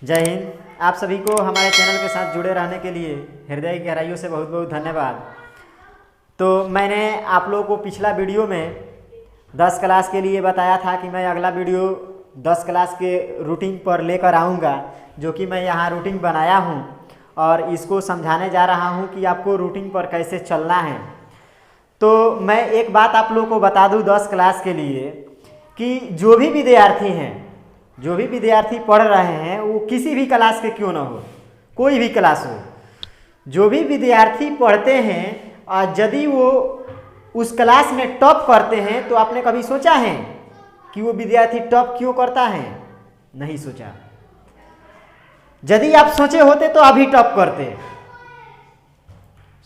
जय हिंद। आप सभी को हमारे चैनल के साथ जुड़े रहने के लिए हृदय की गहराइयों से बहुत बहुत धन्यवाद। तो मैंने आप लोगों को पिछला वीडियो में 10 क्लास के लिए बताया था कि मैं अगला वीडियो 10 क्लास के रूटीन पर लेकर आऊँगा, जो कि मैं यहाँ रूटीन बनाया हूँ और इसको समझाने जा रहा हूँ कि आपको रूटीन पर कैसे चलना है। तो मैं एक बात आप लोगों को बता दूँ 10 क्लास के लिए कि जो भी विद्यार्थी पढ़ रहे हैं, वो किसी भी क्लास के क्यों ना हो, कोई भी क्लास हो, जो भी विद्यार्थी पढ़ते हैं और यदि वो उस क्लास में टॉप करते हैं तो आपने कभी सोचा है कि वो विद्यार्थी टॉप क्यों करता है? नहीं सोचा। यदि आप सोचे होते तो अभी टॉप करते,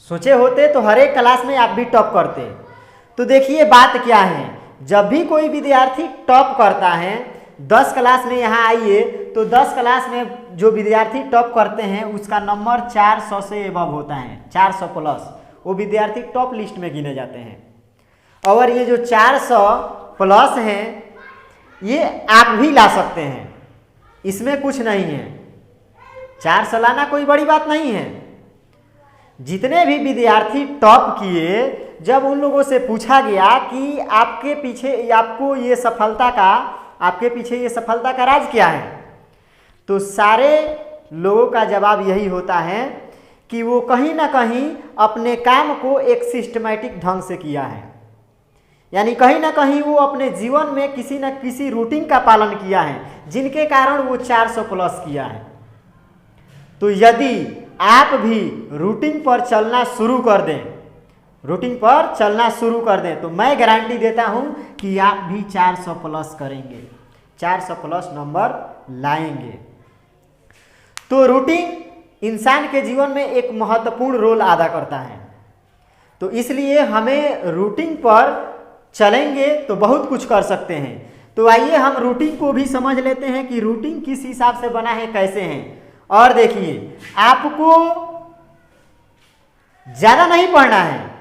सोचे होते तो हर एक क्लास में आप भी टॉप करते। तो देखिए बात क्या है, जब भी कोई विद्यार्थी टॉप करता है, 10 क्लास में यहाँ आइए तो 10 क्लास में जो विद्यार्थी टॉप करते हैं उसका नंबर 400 से एबव होता है, 400 प्लस, वो विद्यार्थी टॉप लिस्ट में गिने जाते हैं। और ये जो 400 प्लस हैं, ये आप भी ला सकते हैं, इसमें कुछ नहीं है। 400 लाना कोई बड़ी बात नहीं है। जितने भी विद्यार्थी टॉप किए, जब उन लोगों से पूछा गया कि आपके पीछे ये सफलता का राज क्या है, तो सारे लोगों का जवाब यही होता है कि वो कहीं ना कहीं अपने काम को एक सिस्टमैटिक ढंग से किया है, यानी कहीं ना कहीं वो अपने जीवन में किसी न किसी रूटीन का पालन किया है, जिनके कारण वो 400 प्लस किया है। तो यदि आप भी रूटीन पर चलना शुरू कर दें तो मैं गारंटी देता हूं कि आप भी 400 प्लस करेंगे, 400 प्लस नंबर लाएंगे। तो रूटीन इंसान के जीवन में एक महत्वपूर्ण रोल अदा करता है। तो इसलिए हमें रूटीन पर चलेंगे तो बहुत कुछ कर सकते हैं। तो आइए हम रूटीन को भी समझ लेते हैं कि रूटीन किस हिसाब से बना है, कैसे है। और देखिए, आपको ज़्यादा नहीं पढ़ना है,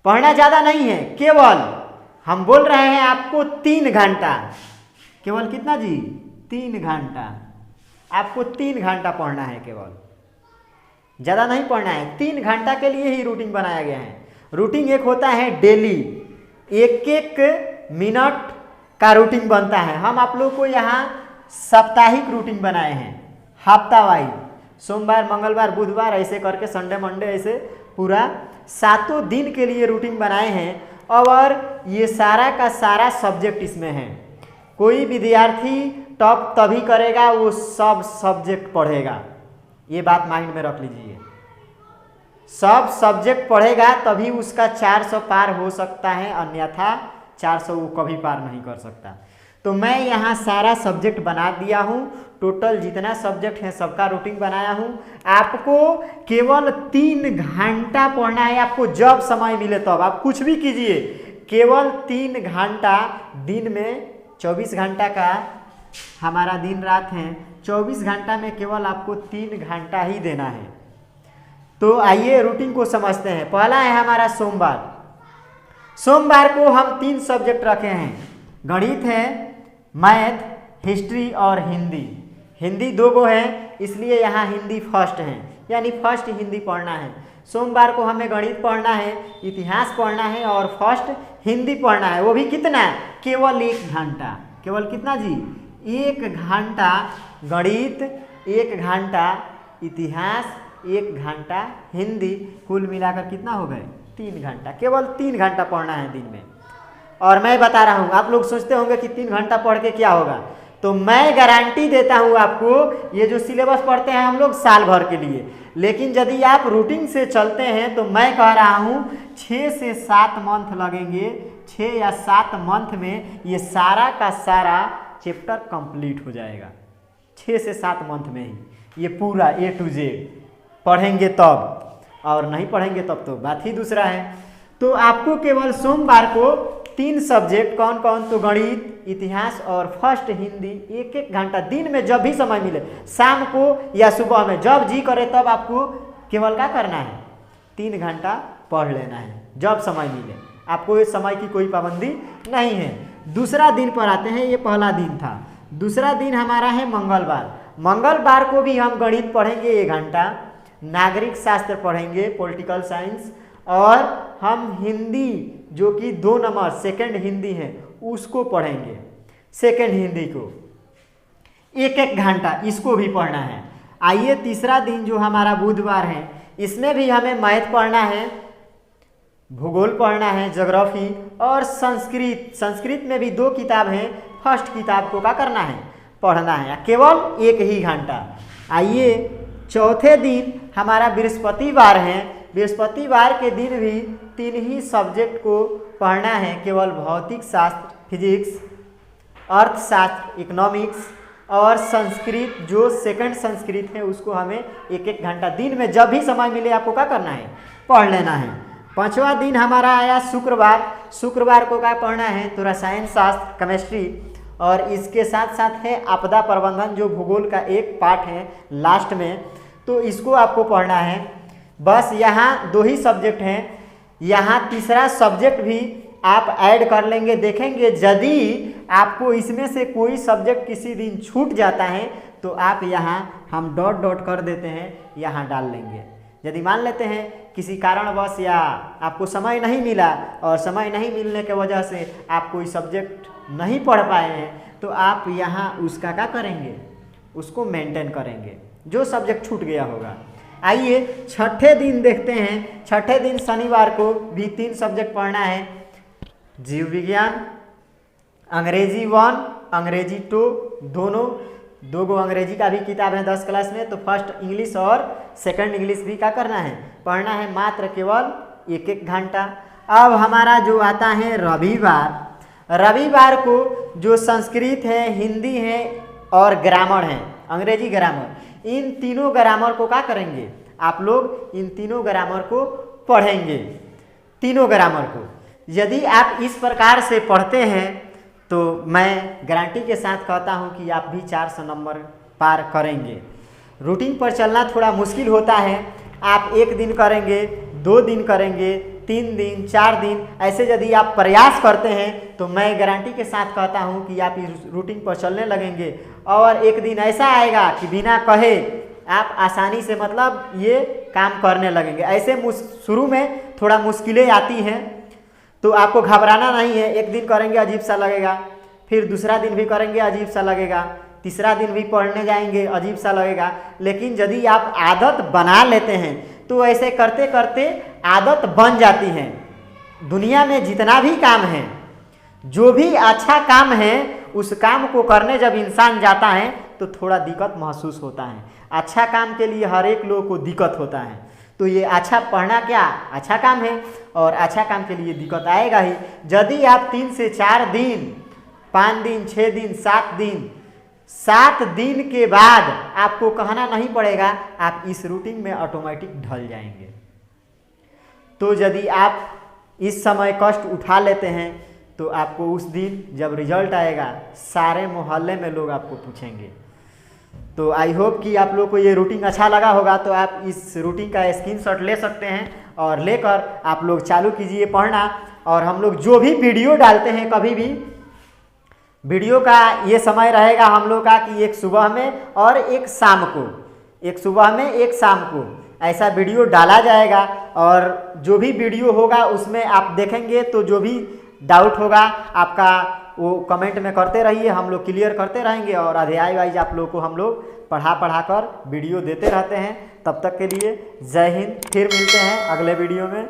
पढ़ना ज़्यादा नहीं है, केवल हम बोल रहे हैं आपको 3 घंटा, केवल कितना जी? 3 घंटा। आपको 3 घंटा पढ़ना है, केवल, ज़्यादा नहीं पढ़ना है। 3 घंटा के लिए ही रूटीन बनाया गया है। रूटीन एक होता है डेली, एक मिनट का रूटीन बनता है। हम आप लोग को यहाँ साप्ताहिक रूटीन बनाए हैं, हफ्ता वाइज, सोमवार, मंगलवार, बुधवार, ऐसे करके संडे मंडे, ऐसे पूरा 7 दिन के लिए रूटीन बनाए हैं। और ये सारा का सारा सब्जेक्ट इसमें है। कोई विद्यार्थी टॉप तभी करेगा वो सब सब्जेक्ट पढ़ेगा, ये बात माइंड में रख लीजिए। सब सब्जेक्ट पढ़ेगा तभी उसका 400 पार हो सकता है, अन्यथा 400 वो कभी पार नहीं कर सकता। तो मैं यहाँ सारा सब्जेक्ट बना दिया हूँ, टोटल जितना सब्जेक्ट है सबका रूटीन बनाया हूँ। आपको केवल 3 घंटा पढ़ना है, आपको जब समय मिले तब आप कुछ भी कीजिए, केवल 3 घंटा दिन में। 24 घंटा का हमारा दिन रात है, 24 घंटा में केवल आपको 3 घंटा ही देना है। तो आइए रूटीन को समझते हैं। पहला है हमारा सोमवार को हम 3 सब्जेक्ट रखे हैं, गणित है, मैथ, हिस्ट्री और हिंदी। हिंदी 2 गो है, इसलिए यहाँ हिंदी फर्स्ट है, यानी फर्स्ट हिंदी पढ़ना है। सोमवार को हमें गणित पढ़ना है, इतिहास पढ़ना है और फर्स्ट हिंदी पढ़ना है। वो भी कितना? केवल 1 घंटा। केवल कितना जी? 1 घंटा गणित, 1 घंटा इतिहास, 1 घंटा हिंदी, कुल मिलाकर कितना हो गए? 3 घंटा। केवल 3 घंटा पढ़ना है दिन में। और मैं बता रहा हूँ, आप लोग सोचते होंगे कि 3 घंटा पढ़ के क्या होगा, तो मैं गारंटी देता हूँ आपको, ये जो सिलेबस पढ़ते हैं हम लोग साल भर के लिए, लेकिन यदि आप रूटीन से चलते हैं तो मैं कह रहा हूँ 6 से 7 मंथ लगेंगे। 6 या 7 मंथ में ये सारा का सारा चैप्टर कंप्लीट हो जाएगा। 6 से 7 मंथ में ही ये पूरा A to Z पढ़ेंगे तब, और नहीं पढ़ेंगे तब तो बात ही दूसरा है। तो आपको केवल सोमवार को 3 सब्जेक्ट, कौन कौन? तो गणित, इतिहास और फर्स्ट हिंदी, 1 घंटा दिन में जब भी समय मिले, शाम को या सुबह में, जब जी करे तब आपको केवल क्या करना है? 3 घंटा पढ़ लेना है, जब समय मिले। आपको इस समय की कोई पाबंदी नहीं है। दूसरा दिन पर आते हैं, ये पहला दिन था। दूसरा दिन हमारा है मंगलवार। मंगलवार को भी हम गणित पढ़ेंगे 1 घंटा, नागरिक शास्त्र पढ़ेंगे, पॉलिटिकल साइंस, और हम हिंदी जो कि 2 नंबर सेकंड हिंदी है उसको पढ़ेंगे, सेकंड हिंदी को 1-1 घंटा इसको भी पढ़ना है। आइए तीसरा दिन जो हमारा बुधवार है, इसमें भी हमें मैथ पढ़ना है, भूगोल पढ़ना है, ज्योग्राफी और संस्कृत। संस्कृत में भी 2 किताब हैं, फर्स्ट किताब को क्या करना है, पढ़ना है, केवल 1 ही घंटा। आइए चौथे दिन हमारा बृहस्पतिवार है। बृहस्पतिवार के दिन भी 3 ही सब्जेक्ट को पढ़ना है, केवल भौतिक शास्त्र, फिजिक्स, अर्थशास्त्र, इकोनॉमिक्स और संस्कृत जो सेकंड संस्कृत है उसको हमें 1-1 घंटा दिन में जब भी समय मिले आपको क्या करना है, पढ़ लेना है। 5वां दिन हमारा आया शुक्रवार। शुक्रवार को क्या पढ़ना है, तो रसायन शास्त्र, केमिस्ट्री, और इसके साथ साथ है आपदा प्रबंधन जो भूगोल का एक पार्ट है लास्ट में, तो इसको आपको पढ़ना है। बस यहाँ 2 ही सब्जेक्ट हैं, यहाँ तीसरा सब्जेक्ट भी आप ऐड कर लेंगे। देखेंगे यदि आपको इसमें से कोई सब्जेक्ट किसी दिन छूट जाता है तो आप यहाँ हम डॉट डॉट कर देते हैं, यहाँ डाल लेंगे। यदि मान लेते हैं किसी कारणवश या आपको समय नहीं मिला और समय नहीं मिलने के वजह से आप कोई सब्जेक्ट नहीं पढ़ पाए हैं तो आप यहाँ उसका क्या करेंगे, उसको मेंटेन करेंगे जो सब्जेक्ट छूट गया होगा। आइए छठे दिन देखते हैं। छठे दिन शनिवार को भी 3 सब्जेक्ट पढ़ना है, जीव विज्ञान, अंग्रेजी 1, अंग्रेजी 2, दोनों 2 अंग्रेजी का भी किताब है 10 क्लास में, तो फर्स्ट इंग्लिश और सेकंड इंग्लिश भी क्या करना है, पढ़ना है, मात्र केवल 1-1 घंटा। अब हमारा जो आता है रविवार। रविवार को जो संस्कृत है, हिंदी है और ग्रामर है, अंग्रेजी ग्रामर, इन तीनों ग्रामर को क्या करेंगे आप लोग, इन तीनों ग्रामर को पढ़ेंगे, तीनों ग्रामर को। यदि आप इस प्रकार से पढ़ते हैं तो मैं गारंटी के साथ कहता हूं कि आप भी 400 नंबर पार करेंगे। रूटीन पर चलना थोड़ा मुश्किल होता है, आप 1 दिन करेंगे, 2 दिन करेंगे, 3 दिन, 4 दिन, ऐसे यदि आप प्रयास करते हैं तो मैं गारंटी के साथ कहता हूं कि आप इस रूटीन पर चलने लगेंगे और एक दिन ऐसा आएगा कि बिना कहे आप आसानी से मतलब ये काम करने लगेंगे। ऐसे शुरू में थोड़ा मुश्किलें आती हैं तो आपको घबराना नहीं है। 1 दिन करेंगे अजीब सा लगेगा, फिर दूसरा दिन भी करेंगे अजीब सा लगेगा, तीसरा दिन भी पढ़ने जाएंगे अजीब सा लगेगा, लेकिन यदि आप आदत बना लेते हैं तो ऐसे करते करते आदत बन जाती है। दुनिया में जितना भी काम है, जो भी अच्छा काम है, उस काम को करने जब इंसान जाता है तो थोड़ा दिक्कत महसूस होता है। अच्छा काम के लिए हर एक लोग को दिक्कत होता है, तो ये अच्छा पढ़ना क्या अच्छा काम है और अच्छा काम के लिए दिक्कत आएगा ही। यदि आप 3 से 4 दिन, 5 दिन, 6 दिन, 7 दिन, 7 दिन के बाद आपको कहना नहीं पड़ेगा, आप इस रूटीन में ऑटोमेटिक ढल जाएंगे। तो यदि आप इस समय कष्ट उठा लेते हैं तो आपको उस दिन जब रिजल्ट आएगा सारे मोहल्ले में लोग आपको पूछेंगे। तो आई होप कि आप लोग को ये रूटीन अच्छा लगा होगा, तो आप इस रूटीन का स्क्रीनशॉट ले सकते हैं और लेकर आप लोग चालू कीजिए पढ़ना। और हम लोग जो भी वीडियो डालते हैं, कभी भी वीडियो का ये समय रहेगा हम लोग का कि एक सुबह में और एक शाम को, एक सुबह में एक शाम को ऐसा वीडियो डाला जाएगा। और जो भी वीडियो होगा उसमें आप देखेंगे तो जो भी डाउट होगा आपका वो कमेंट में करते रहिए, हम लोग क्लियर करते रहेंगे और अध्याय वाइज आप लोग को हम लोग पढ़ा कर वीडियो देते रहते हैं। तब तक के लिए जय हिंद, फिर मिलते हैं अगले वीडियो में।